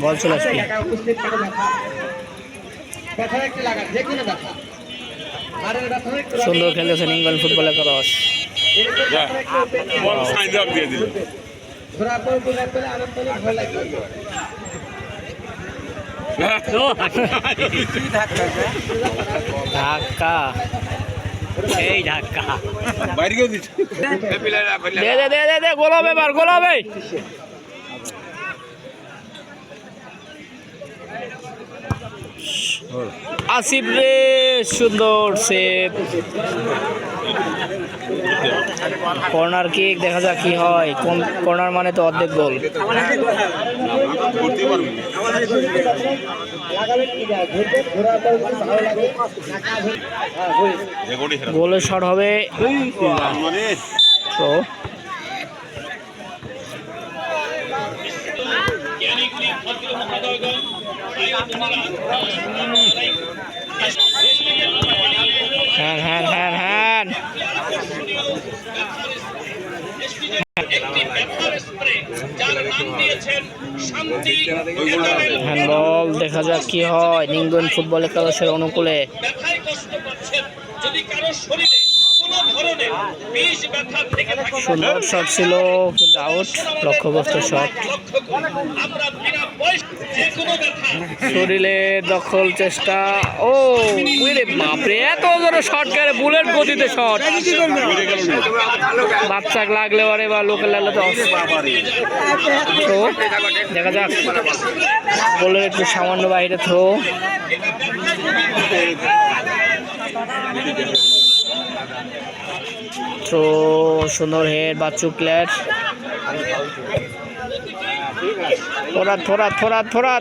বল চলে আসবে। সুন্দর খেলেছেন ইংল্যান্ড ফুটবল একাদশ। ধাক্কা, এই ধাক্কা দে দে দে দে দে, গোল হবে এবার, গোল হবে। আসিফ রে, সুন্দর সেভ। কর্নার কিক, দেখা যাক কি হয়। কর্নার মানে তো অর্ধেক গোল। গোলের শট হবে। তো হ্যাঁ হ্যাঁ হ্যাঁ হ্যাঁ, হ্যান্ডবল, দেখা যাক কি হয় ইংল্যান্ড ফুটবল একাদশের অনুকূলে। সুন্দর শট ছিল কিন্তু আউট, লক্ষ্যবস্তু শট। শরীরে দখল চেষ্টা, ও বাপরে, এত জোরে শট গেলে, বুলেট গতিতে শট। বাচ্চা লাগলে পারে বা লোকের লাগলে তো থ্রো, দেখা যাক। বলের একটু সামান্য বাইরে থ্রো। থ্রো, সুন্দর হেড, বাচ্চু প্লেয়ার। থোড়া থোড়া থোড়া থোড়া